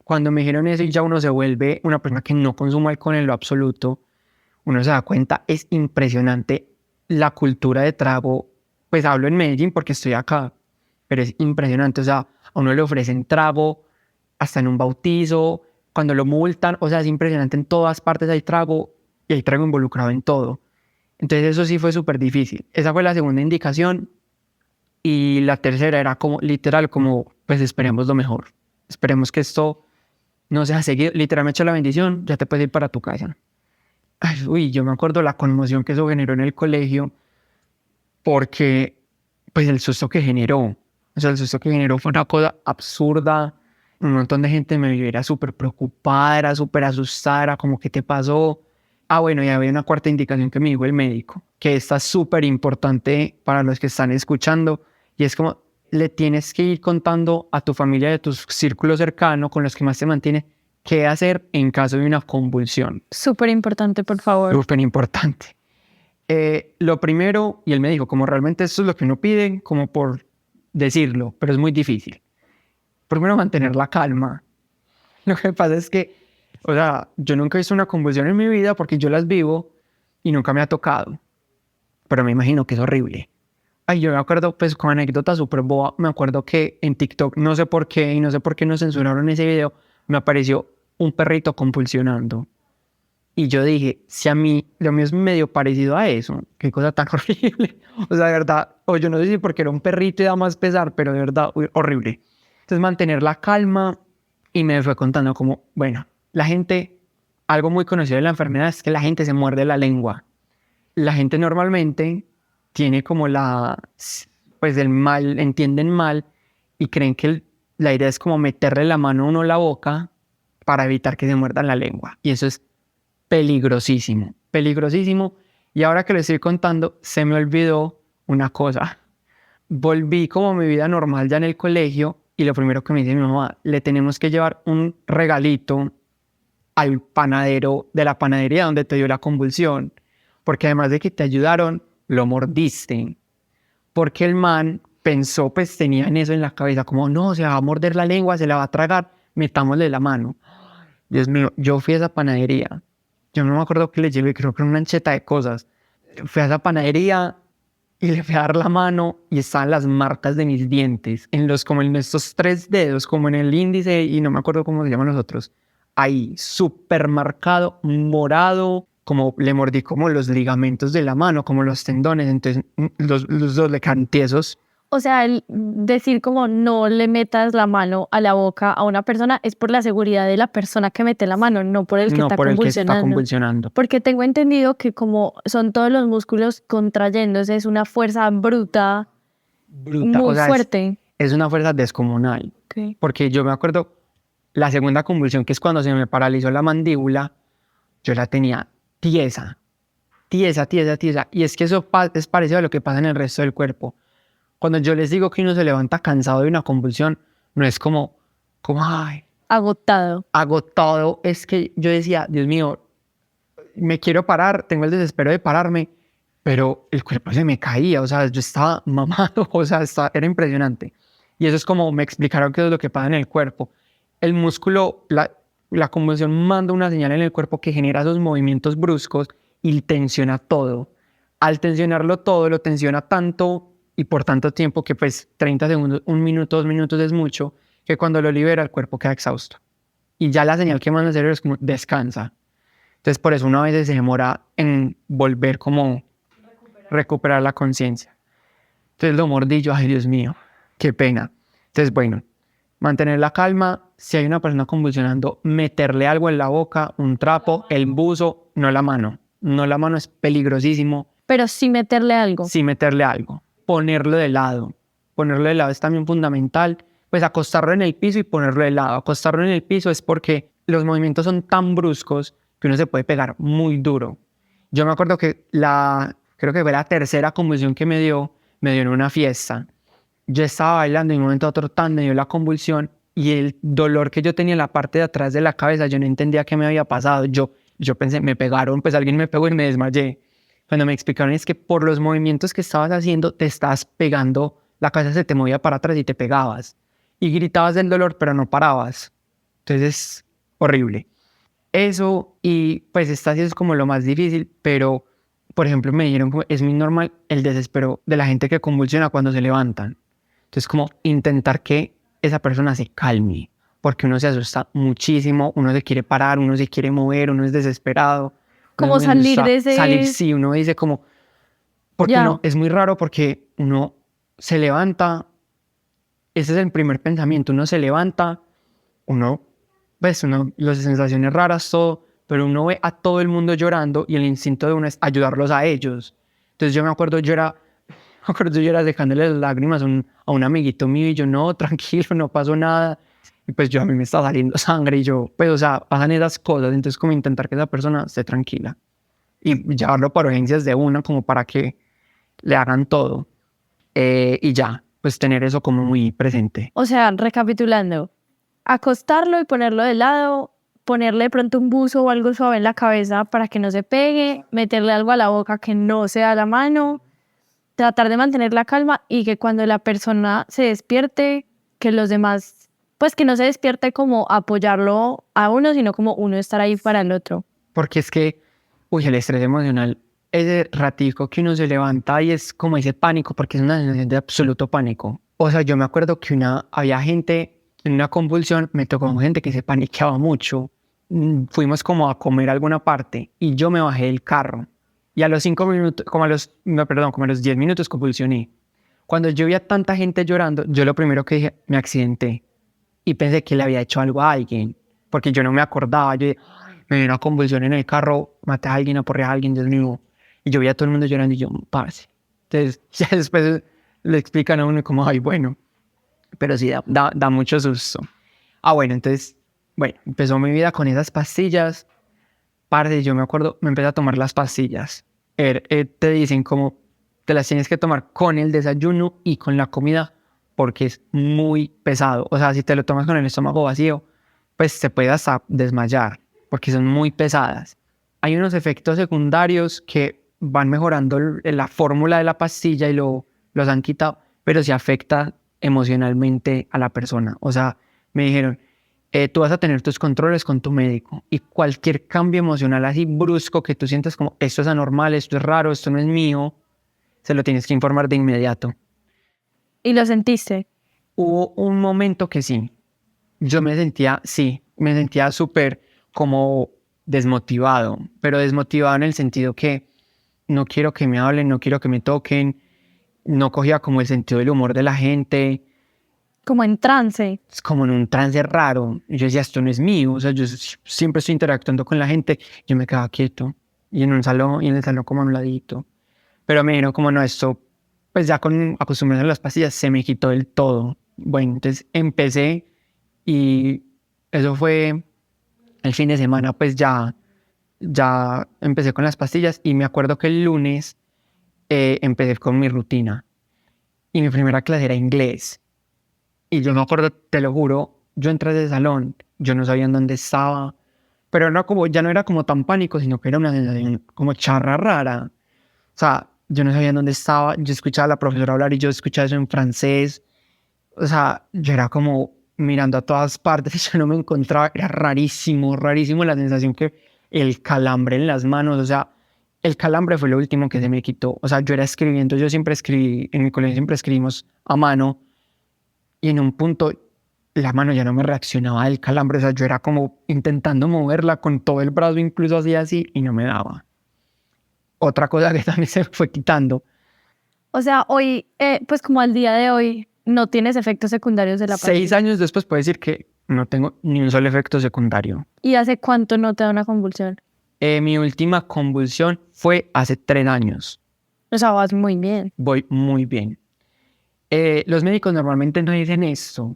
cuando me dijeron eso y ya uno se vuelve una persona que no consume alcohol en lo absoluto, uno se da cuenta, es impresionante la cultura de trago. Pues hablo en Medellín porque estoy acá, pero es impresionante. O sea, a uno le ofrecen trago hasta en un bautizo, cuando lo multan, o sea, es impresionante, en todas partes hay trago y hay trago involucrado en todo. Entonces eso sí fue súper difícil. Esa fue la segunda indicación y la tercera era como, literal, como, pues esperemos lo mejor. Esperemos que esto no sea seguido. Literalmente hecho la bendición, ya te puedes ir para tu casa. Ay, uy, yo me acuerdo la conmoción que eso generó en el colegio porque, pues el susto que generó. O sea, el susto que generó fue una cosa absurda. Un montón de gente me vio, era súper preocupada, era súper asustada, era como, ¿qué te pasó? Ah, bueno, y había una cuarta indicación que me dijo el médico, que esta es súper importante para los que están escuchando, y es como, le tienes que ir contando a tu familia de tu círculo cercano, con los que más te mantiene, qué hacer en caso de una convulsión. Súper importante, por favor. Súper importante. Lo primero, y él me dijo, como realmente eso es lo que uno pide, como por decirlo, pero es muy difícil. Primero, mantener la calma. Lo que pasa es que, o sea, yo nunca he visto una convulsión en mi vida porque yo las vivo y nunca me ha tocado. Pero me imagino que es horrible. Ay, yo me acuerdo, pues, con anécdota súper boba, me acuerdo que en TikTok, no sé por qué, y no sé por qué nos censuraron ese video, me apareció un perrito convulsionando. Y yo dije, si a mí, lo mío es medio parecido a eso, qué cosa tan horrible. O sea, de verdad, o yo no sé si porque era un perrito y da más pesar, pero de verdad, horrible. Entonces, mantener la calma, y me fue contando como, bueno, la gente, algo muy conocido de la enfermedad es que la gente se muerde la lengua. La gente normalmente tiene como pues el mal, entienden mal y creen que la idea es como meterle la mano a uno en la boca para evitar que se muerdan la lengua. Y eso es peligrosísimo, peligrosísimo. Y ahora que le estoy contando, se me olvidó una cosa. Volví como a mi vida normal ya en el colegio y lo primero que me dice mi mamá, le tenemos que llevar un regalito al panadero de la panadería donde te dio la convulsión, porque además de que te ayudaron, lo mordiste. Porque el man pensó, pues tenía en eso en la cabeza, como no, se va a morder la lengua, se la va a tragar, metámosle la mano. Dios mío, yo fui a esa panadería, yo no me acuerdo qué le llevé, creo que una ancheta de cosas. Fui a esa panadería y le fui a dar la mano y estaban las marcas de mis dientes, como en estos 3 dedos, como en el índice y no me acuerdo cómo se llaman los otros. Ahí, súper marcado, morado, como le mordí como los ligamentos de la mano, como los tendones, entonces los dos le quedan tiesos. O sea, el decir como no le metas la mano a la boca a una persona es por la seguridad de la persona que mete la mano, no por el que No, está por el que está convulsionando. convulsionando. Porque tengo entendido que como son todos los músculos contrayéndose, es una fuerza bruta, Bruta, muy o sea, fuerte. Es una fuerza descomunal. Okay. Porque yo me acuerdo, la segunda convulsión, que es cuando se me paralizó la mandíbula, yo la tenía tiesa, tiesa, tiesa, tiesa. Y es que eso es parecido a lo que pasa en el resto del cuerpo. Cuando yo les digo que uno se levanta cansado de una convulsión, no es como, ay, Agotado. agotado. Es que yo decía, Dios mío, me quiero parar, tengo el desespero de pararme, pero el cuerpo se me caía, o sea, yo estaba mamado, o sea, era impresionante. Y eso es como me explicaron qué es lo que pasa en el cuerpo. El músculo, la convulsión manda una señal en el cuerpo que genera esos movimientos bruscos y tensiona todo. Al tensionarlo todo, lo tensiona tanto y por tanto tiempo que pues 30 segundos, 1 minuto, 2 minutos es mucho, que cuando lo libera el cuerpo queda exhausto. Y ya la señal que manda el cerebro es como descansa. Entonces por eso uno a veces se demora en volver como recuperar la conciencia. Entonces lo mordí y yo, ay Dios mío, qué pena. Entonces bueno, mantener la calma. Si hay una persona convulsionando, meterle algo en la boca, un trapo, el buzo, no la mano. No la mano es peligrosísimo. Pero sí meterle algo. Sí meterle algo. Ponerlo de lado. Ponerlo de lado es también fundamental. Pues acostarlo en el piso y ponerlo de lado. Acostarlo en el piso es porque los movimientos son tan bruscos que uno se puede pegar muy duro. Yo me acuerdo que creo que fue la tercera convulsión que me dio en una fiesta. Yo estaba bailando y en un momento a otro me dio la convulsión y el dolor que yo tenía en la parte de atrás de la cabeza, yo no entendía qué me había pasado. Yo pensé, me pegaron, pues alguien me pegó y me desmayé. Cuando me explicaron es que por los movimientos que estabas haciendo, te estabas pegando, la cabeza se te movía para atrás y te pegabas. Y gritabas del dolor, pero no parabas. Entonces es horrible. Eso, y pues esta sí es como lo más difícil, pero por ejemplo me dijeron que es muy normal el desespero de la gente que convulsiona cuando se levantan. Entonces como intentar que esa persona se calme, porque uno se asusta muchísimo, uno se quiere parar, uno se quiere mover, uno es desesperado. Como salir de ese... Salir, sí, uno dice como... Porque no, es muy raro porque uno se levanta, ese es el primer pensamiento, uno se levanta, las sensaciones raras, todo, pero uno ve a todo el mundo llorando y el instinto de uno es ayudarlos a ellos. Entonces yo me acuerdo, yo era dejándole las lágrimas a un amiguito mío y yo, no, tranquilo, no pasó nada. Y pues a mí me está saliendo sangre y yo, pues, o sea, pasan esas cosas. Entonces como intentar que esa persona esté tranquila y llevarlo por urgencias de una como para que le hagan todo. Y ya, pues tener eso como muy presente. O sea, recapitulando, acostarlo y ponerlo de lado, ponerle de pronto un buzo o algo suave en la cabeza para que no se pegue, meterle algo a la boca que no sea la mano, tratar de mantener la calma y que cuando la persona se despierte, que los demás, pues que no se despierte como apoyarlo a uno, sino como uno estar ahí para el otro. Porque es que, el estrés emocional, ese ratico que uno se levanta y es como ese pánico, porque es una sensación de absoluto pánico. O sea, yo me acuerdo que había gente en una convulsión, me tocó con gente que se paniqueaba mucho. Fuimos como a comer a alguna parte y yo me bajé del carro. Y a los 5 minutos, como a los 10 minutos convulsioné. Cuando yo vi a tanta gente llorando, yo lo primero que dije, me accidenté. Y pensé que le había hecho algo a alguien, porque yo no me acordaba. Yo dije, me dio una convulsión en el carro, maté a alguien, aporreé a alguien, Dios mío. Y yo vi a todo el mundo llorando y yo, parce. Entonces, ya después le explican a uno como, ay, bueno. Pero sí, da mucho susto. Bueno, entonces, empezó mi vida con esas pastillas. Parce, yo me acuerdo, me empecé a tomar las pastillas. Te dicen como, te las tienes que tomar con el desayuno y con la comida, porque es muy pesado. O sea, si te lo tomas con el estómago vacío, pues te puedes hasta desmayar, porque son muy pesadas. Hay unos efectos secundarios que van mejorando la fórmula de la pastilla y los han quitado, pero sí afecta emocionalmente a la persona. O sea, me dijeron, tú vas a tener tus controles con tu médico y cualquier cambio emocional así brusco que tú sientas como esto es anormal, esto es raro, esto no es mío, se lo tienes que informar de inmediato. ¿Y lo sentiste? Hubo un momento que sí, yo me sentía súper como desmotivado, pero desmotivado en el sentido que no quiero que me hablen, no quiero que me toquen, no cogía como el sentido del humor de la gente. Como en trance. Es como en un trance raro. Yo decía, esto no es mío. O sea, yo siempre estoy interactuando con la gente. Yo me quedaba quieto. Y en el salón como a un ladito. Pero me dijeron como, no, esto, pues ya con acostumbrarme a las pastillas, se me quitó del todo. Bueno, entonces empecé y eso fue el fin de semana, pues ya empecé con las pastillas y me acuerdo que el lunes empecé con mi rutina. Y mi primera clase era inglés. Y yo me acuerdo, te lo juro, yo entré al salón, yo no sabía en dónde estaba, pero no como, ya no era como tan pánico, sino que era una sensación como charra rara. O sea, yo no sabía en dónde estaba, yo escuchaba a la profesora hablar y yo escuchaba eso en francés. O sea, yo era como mirando a todas partes y yo no me encontraba, era rarísimo, rarísimo la sensación que el calambre en las manos, o sea, el calambre fue lo último que se me quitó. O sea, yo era escribiendo, yo siempre escribí, en mi colegio siempre escribimos a mano y en un punto la mano ya no me reaccionaba del calambre, o sea, yo era como intentando moverla con todo el brazo, incluso hacía así y no me daba. Otra cosa que también se me fue quitando. O sea, hoy, pues como al día de hoy, no tienes efectos secundarios de la 6 pastilla. años después puedo decir que no tengo ni un solo efecto secundario. ¿Y hace cuánto no te da una convulsión? Mi última convulsión fue hace 3 años. O sea, vas muy bien. Voy muy bien. Los médicos normalmente no dicen esto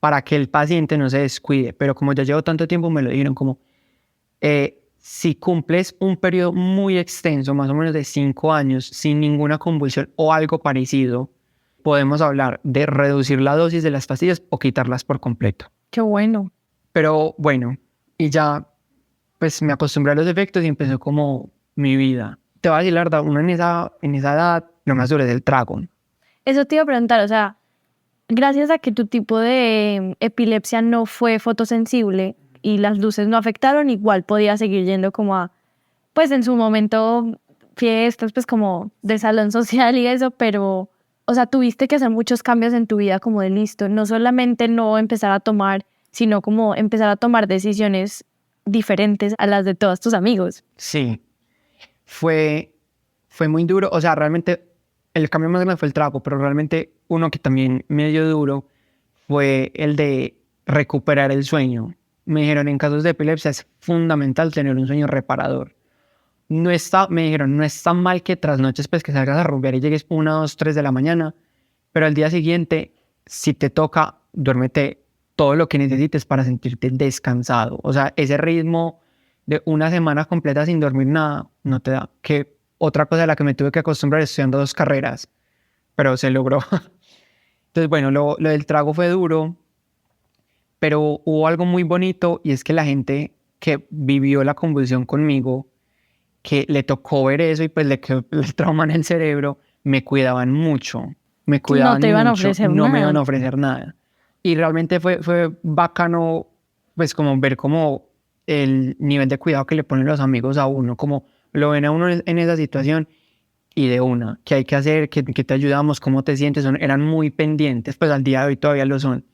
para que el paciente no se descuide, pero como ya llevo tanto tiempo me lo dijeron como si cumples un periodo muy extenso, más o menos de 5 años, sin ninguna convulsión o algo parecido, podemos hablar de reducir la dosis de las pastillas o quitarlas por completo. Qué bueno. Pero bueno, y ya pues me acostumbré a los efectos y empezó como mi vida. Te voy a decir la verdad, uno en esa edad, lo más duro es el trago. Eso te iba a preguntar, o sea, gracias a que tu tipo de epilepsia no fue fotosensible y las luces no afectaron, igual podía seguir yendo como a, pues en su momento, fiestas, pues como de salón social y eso, pero, o sea, tuviste que hacer muchos cambios en tu vida como de listo, no solamente no empezar a tomar, sino como empezar a tomar decisiones diferentes a las de todos tus amigos. Sí, fue muy duro. O sea, realmente el cambio más grande fue el trago, pero realmente uno que también me dio duro fue el de recuperar el sueño. Me dijeron, en casos de epilepsia es fundamental tener un sueño reparador. Me dijeron, no es tan mal que tras noches pues que salgas a rumbear y llegues 1, 2, 3 de la mañana, pero al día siguiente, si te toca, duérmete todo lo que necesites para sentirte descansado. O sea, ese ritmo de una semana completa sin dormir nada, no te da. Que otra cosa a la que me tuve que acostumbrar estudiando 2 carreras, pero se logró. Entonces, bueno, lo del trago fue duro, pero hubo algo muy bonito y es que la gente que vivió la convulsión conmigo, que le tocó ver eso y pues le quedó el trauma en el cerebro, me cuidaban mucho, me No cuidaban te iban a mucho, ofrecer no me nada. iban a ofrecer nada. Y realmente fue bacano, pues como ver como el nivel de cuidado que le ponen los amigos a uno, como lo ven a uno en esa situación y de una, qué hay que hacer, qué te ayudamos, cómo te sientes, eran muy pendientes, pues al día de hoy todavía lo son.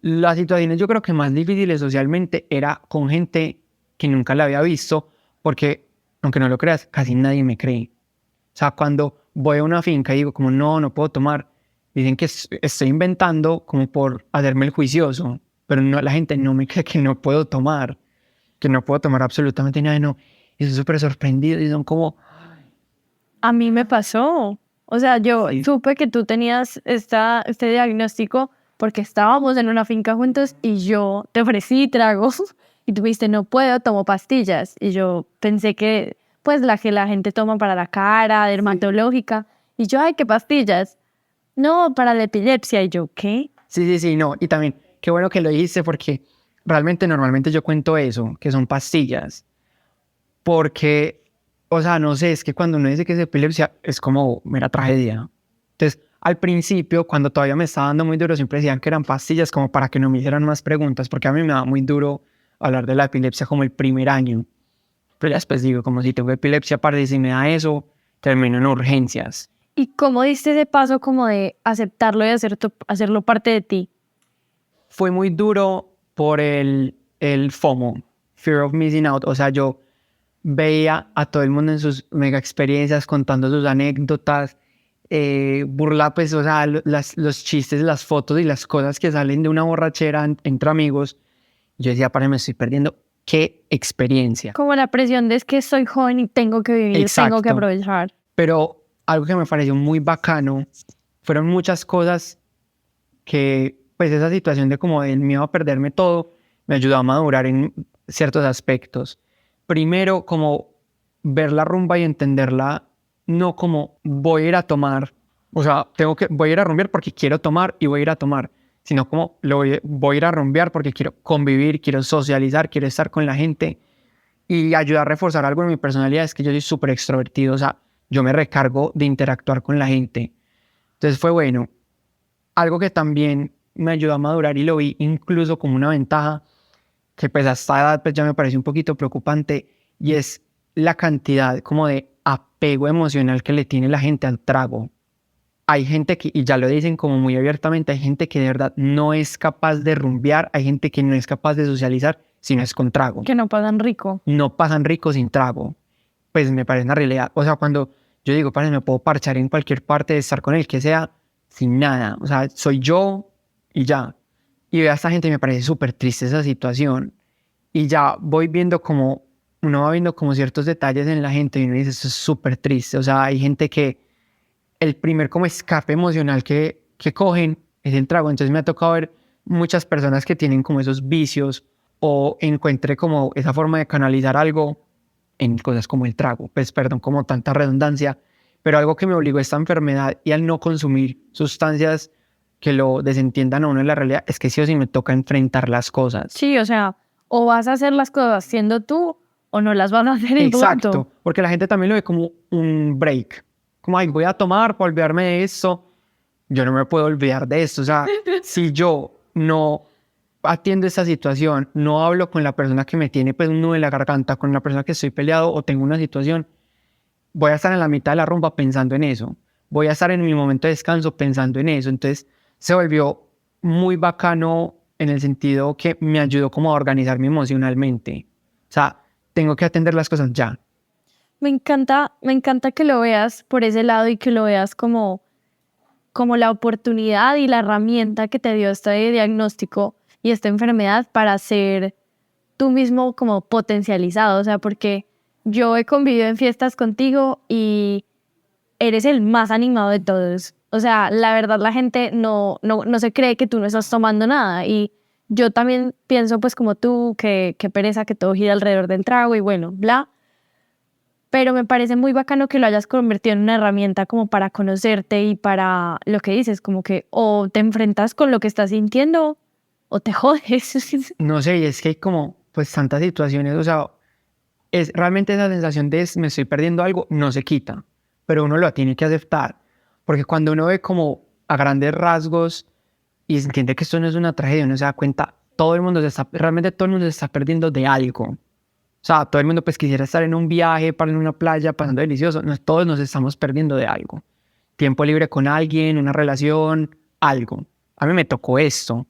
Las situaciones yo creo que más difíciles socialmente era con gente que nunca la había visto, porque, aunque no lo creas, casi nadie me cree. O sea, cuando voy a una finca y digo como no puedo tomar, dicen que estoy inventando como por hacerme el juicioso, pero no, la gente no me cree que no puedo tomar, que no puedo tomar absolutamente nada, no. Y estoy súper sorprendido y son como... A mí me pasó. O sea, yo Sí. supe que tú tenías este diagnóstico porque estábamos en una finca juntos y yo te ofrecí tragos y tú me dijiste, no puedo, tomo pastillas. Y yo pensé que, pues, la que la gente toma para la cara, dermatológica. Y yo, ay, ¿qué pastillas? No, para la epilepsia. Y yo, ¿qué? Sí, no. Y también, qué bueno que lo dijiste porque realmente normalmente yo cuento eso, que son pastillas. Porque, o sea, no sé, es que cuando uno dice que es epilepsia es como mera tragedia. Entonces, al principio, cuando todavía me estaba dando muy duro, siempre decían que eran pastillas como para que no me hicieran más preguntas, porque a mí me daba muy duro hablar de la epilepsia como el primer año. Pero ya después digo, como si tengo epilepsia, para si me da eso, termino en urgencias. ¿Y cómo diste ese paso como de aceptarlo y hacerlo parte de ti? Fue muy duro por el FOMO, Fear of Missing Out. O sea, yo veía a todo el mundo en sus mega experiencias, contando sus anécdotas, burla, pues, o sea, los chistes, las fotos y las cosas que salen de una borrachera entre amigos. Yo decía, para me estoy perdiendo. ¡Qué experiencia! Como la presión de es que soy joven y tengo que vivir, Exacto. tengo que aprovechar. Pero algo que me pareció muy bacano fueron muchas cosas que, pues, esa situación de como el miedo a perderme todo me ayudó a madurar en ciertos aspectos. Primero, como ver la rumba y entenderla, no como voy a ir a tomar, o sea, voy a ir a rumbear porque quiero tomar y voy a ir a tomar, sino como voy a ir a rumbear porque quiero convivir, quiero socializar, quiero estar con la gente y ayudar a reforzar algo en mi personalidad. Es que yo soy súper extrovertido, o sea, yo me recargo de interactuar con la gente. Entonces fue bueno. Algo que también me ayudó a madurar y lo vi incluso como una ventaja, que pues a esta edad pues ya me parece un poquito preocupante, y es la cantidad como de apego emocional que le tiene la gente al trago. Hay gente que, y ya lo dicen como muy abiertamente, hay gente que de verdad no es capaz de rumbear, hay gente que no es capaz de socializar si no es con trago. Que no pagan rico. No pasan ricos sin trago. Pues me parece una realidad. O sea, cuando yo digo, me puedo parchar en cualquier parte, de estar con el que sea, sin nada. O sea, soy yo y ya. Y veo a esta gente y me parece súper triste esa situación. Y ya voy viendo como, uno va viendo como ciertos detalles en la gente y uno dice, eso es súper triste. O sea, hay gente que el primer como escape emocional que cogen es el trago. Entonces me ha tocado ver muchas personas que tienen como esos vicios o encuentre como esa forma de canalizar algo en cosas como el trago. Pues perdón, como tanta redundancia, pero algo que me obligó a esta enfermedad y al no consumir sustancias que lo desentiendan a uno en la realidad es que sí o sí me toca enfrentar las cosas. Sí, o sea, o vas a hacer las cosas siendo tú o no las vas a hacer en tu Exacto, acto. porque la gente también lo ve como un break. Como, ay, voy a tomar para olvidarme de esto. Yo no me puedo olvidar de esto. O sea, si yo no atiendo esta situación, no hablo con la persona que me tiene pues un nudo en la garganta, con la persona que estoy peleado o tengo una situación, voy a estar en la mitad de la rumba pensando en eso. Voy a estar en mi momento de descanso pensando en eso. Entonces se volvió muy bacano en el sentido que me ayudó como a organizarme emocionalmente. O sea, tengo que atender las cosas ya. Me encanta que lo veas por ese lado y que lo veas como la oportunidad y la herramienta que te dio este diagnóstico y esta enfermedad para ser tú mismo como potencializado. O sea, porque yo he convivido en fiestas contigo y eres el más animado de todos. O sea, la verdad la gente no se cree que tú no estás tomando nada. Y yo también pienso pues como tú, que pereza que todo gira alrededor del trago y bueno, bla. Pero me parece muy bacano que lo hayas convertido en una herramienta como para conocerte y para lo que dices, como que o te enfrentas con lo que estás sintiendo o te jodes. No sé, y es que hay como pues tantas situaciones, o sea, es realmente esa sensación de me estoy perdiendo algo, no se quita, pero uno lo tiene que aceptar, porque cuando uno ve como a grandes rasgos y entiende que esto no es una tragedia, uno se da cuenta, realmente todo el mundo se está perdiendo de algo. O sea, todo el mundo pues quisiera estar en un viaje, para en una playa, pasando delicioso, todos nos estamos perdiendo de algo. Tiempo libre con alguien, una relación, algo. A mí me tocó esto.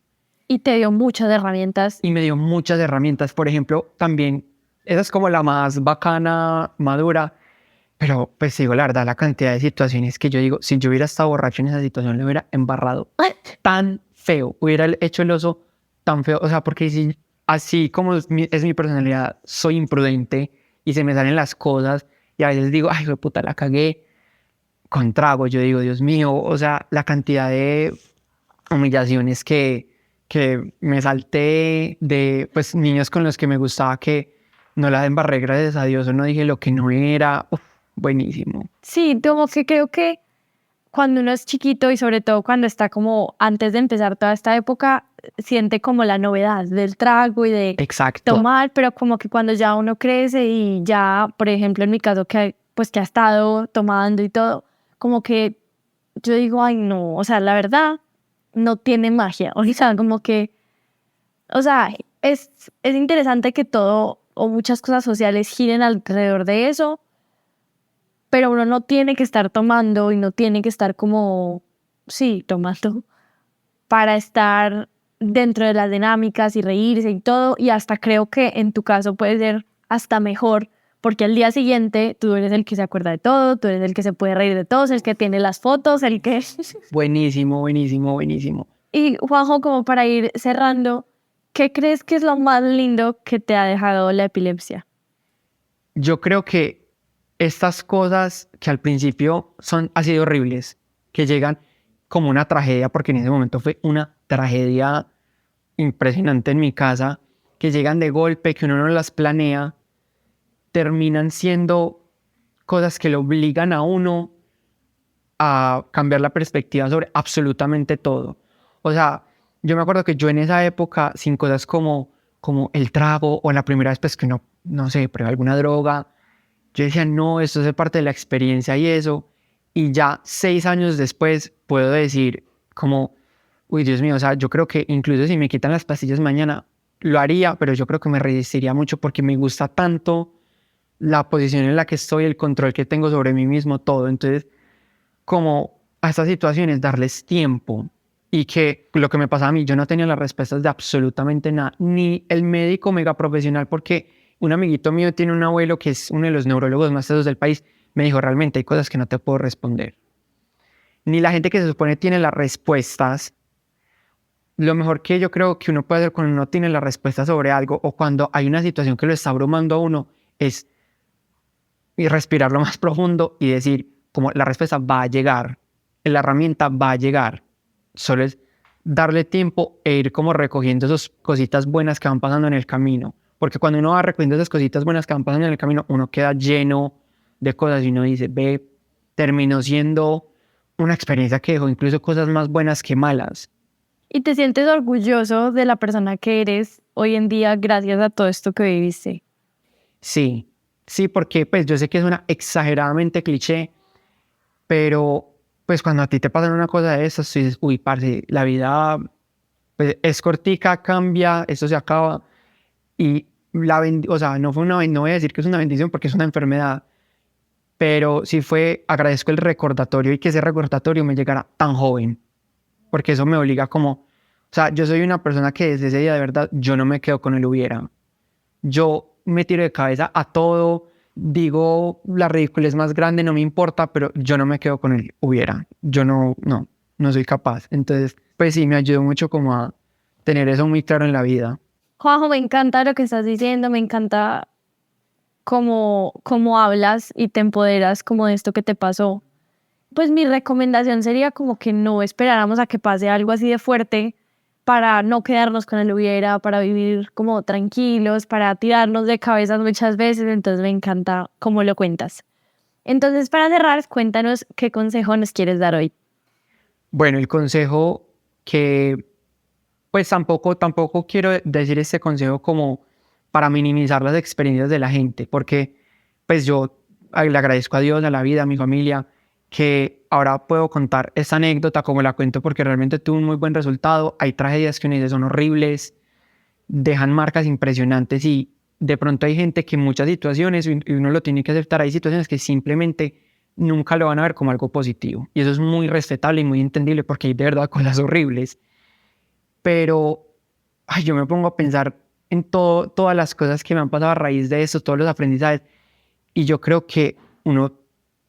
Y te dio muchas herramientas. Y me dio muchas herramientas. Por ejemplo, también, esa es como la más bacana, madura, pero pues digo, la verdad, la cantidad de situaciones que yo digo, si yo hubiera estado borracho en esa situación, le hubiera embarrado tan feo, hubiera hecho el oso tan feo, o sea, porque si, así como es mi personalidad, soy imprudente y se me salen las cosas y a veces digo, ay, hijo de puta, la cagué con trago, yo digo, Dios mío, o sea, la cantidad de humillaciones que me salté de, pues, niños con los que me gustaba que no la embarré, gracias a Dios, o no dije lo que no era. Uf, buenísimo. Sí, como que creo que cuando uno es chiquito y sobre todo cuando está como antes de empezar toda esta época, siente como la novedad del trago y de Exacto. tomar, pero como que cuando ya uno crece y ya, por ejemplo, en mi caso pues que ha estado tomando y todo, como que yo digo, ay no, o sea, la verdad no tiene magia, o sea, como que, o sea, es interesante que todo o muchas cosas sociales giren alrededor de eso, pero uno no tiene que estar tomando y no tiene que estar como, sí, tomando para estar dentro de las dinámicas y reírse y todo, y hasta creo que en tu caso puede ser hasta mejor, porque al día siguiente tú eres el que se acuerda de todo, tú eres el que se puede reír de todos, el que tiene las fotos, el que... Buenísimo, buenísimo, buenísimo. Y Juanjo, como para ir cerrando, ¿qué crees que es lo más lindo que te ha dejado la epilepsia? Yo creo que estas cosas que al principio son así de horribles, que llegan como una tragedia, porque en ese momento fue una tragedia impresionante en mi casa, que llegan de golpe, que uno no las planea, terminan siendo cosas que lo obligan a uno a cambiar la perspectiva sobre absolutamente todo. O sea, yo me acuerdo que yo en esa época, sin cosas como el trago o la primera vez pues que no sé, prueba alguna droga, yo decía, no, esto es parte de la experiencia y eso. Y ya 6 años después puedo decir como, uy, Dios mío, o sea, yo creo que incluso si me quitan las pastillas mañana, lo haría, pero yo creo que me resistiría mucho porque me gusta tanto la posición en la que estoy, el control que tengo sobre mí mismo, todo. Entonces, como a estas situaciones, darles tiempo y que lo que me pasaba a mí, yo no tenía las respuestas de absolutamente nada, ni el médico mega profesional, porque un amiguito mío tiene un abuelo que es uno de los neurólogos más tesos del país, me dijo, realmente hay cosas que no te puedo responder. Ni la gente que se supone tiene las respuestas. Lo mejor que yo creo que uno puede hacer cuando uno tiene la respuesta sobre algo o cuando hay una situación que lo está abrumando a uno es respirar lo más profundo y decir, como la respuesta va a llegar, la herramienta va a llegar. Solo es darle tiempo e ir como recogiendo esas cositas buenas que van pasando en el camino. Porque cuando uno va recogiendo esas cositas buenas que van pasando en el camino, uno queda lleno de cosas y uno dice, ve, terminó siendo una experiencia que dejó incluso cosas más buenas que malas. ¿Y te sientes orgulloso de la persona que eres hoy en día gracias a todo esto que viviste? Sí, sí, porque pues yo sé que es una exageradamente cliché, pero pues cuando a ti te pasan una cosa de esas, tú dices, uy, parce, la vida pues, es cortica, cambia, esto se acaba. Y o sea, no fue no voy a decir que es una bendición porque es una enfermedad, pero sí agradezco el recordatorio y que ese recordatorio me llegara tan joven, porque eso me obliga como, o sea, yo soy una persona que desde ese día de verdad, yo no me quedo con el hubiera. Yo me tiro de cabeza a todo, digo la ridiculez más grande, no me importa, pero yo no me quedo con el hubiera. Yo no soy capaz. Entonces, pues sí, me ayudó mucho como a tener eso muy claro en la vida. Juanjo, me encanta lo que estás diciendo, me encanta cómo hablas y te empoderas como de esto que te pasó. Pues mi recomendación sería como que no esperáramos a que pase algo así de fuerte para no quedarnos con el hubiera, para vivir como tranquilos, para tirarnos de cabezas muchas veces. Entonces me encanta cómo lo cuentas. Entonces, para cerrar, cuéntanos qué consejo nos quieres dar hoy. Bueno, el consejo que, pues tampoco quiero decir este consejo como para minimizar las experiencias de la gente, porque pues yo le agradezco a Dios, a la vida, a mi familia, que ahora puedo contar esta anécdota como la cuento porque realmente tuvo un muy buen resultado. Hay tragedias que uno dice son horribles, dejan marcas impresionantes y de pronto hay gente que en muchas situaciones, y uno lo tiene que aceptar, hay situaciones que simplemente nunca lo van a ver como algo positivo. Y eso es muy respetable y muy entendible porque hay de verdad cosas horribles. Pero yo me pongo a pensar en todas las cosas que me han pasado a raíz de eso, todos los aprendizajes. Y yo creo que uno,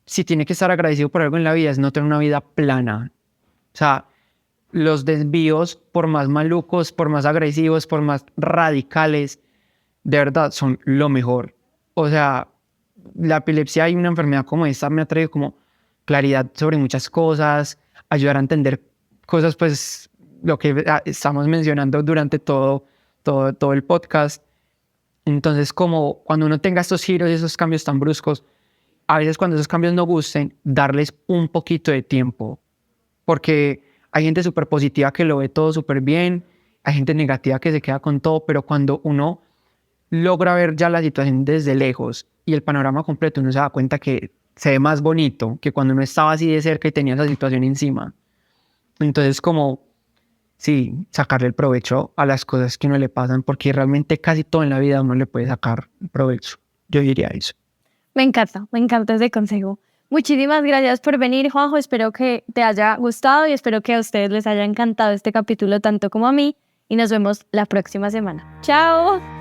si tiene que estar agradecido por algo en la vida, es no tener una vida plana. O sea, los desvíos, por más malucos, por más agresivos, por más radicales, de verdad son lo mejor. O sea, la epilepsia y una enfermedad como esta me ha traído como claridad sobre muchas cosas, ayudar a entender cosas, pues lo que estamos mencionando durante todo el podcast. Entonces, como cuando uno tenga estos giros y esos cambios tan bruscos, a veces cuando esos cambios no gusten, darles un poquito de tiempo, porque hay gente súper positiva que lo ve todo súper bien, hay gente negativa que se queda con todo, pero cuando uno logra ver ya la situación desde lejos y el panorama completo, uno se da cuenta que se ve más bonito que cuando uno estaba así de cerca y tenía esa situación encima. Entonces, como, sí, sacarle el provecho a las cosas que uno le pasan, porque realmente casi todo en la vida uno le puede sacar provecho. Yo diría eso. Me encanta ese consejo. Muchísimas gracias por venir, Juanjo. Espero que te haya gustado y espero que a ustedes les haya encantado este capítulo tanto como a mí. Y nos vemos la próxima semana. ¡Chao!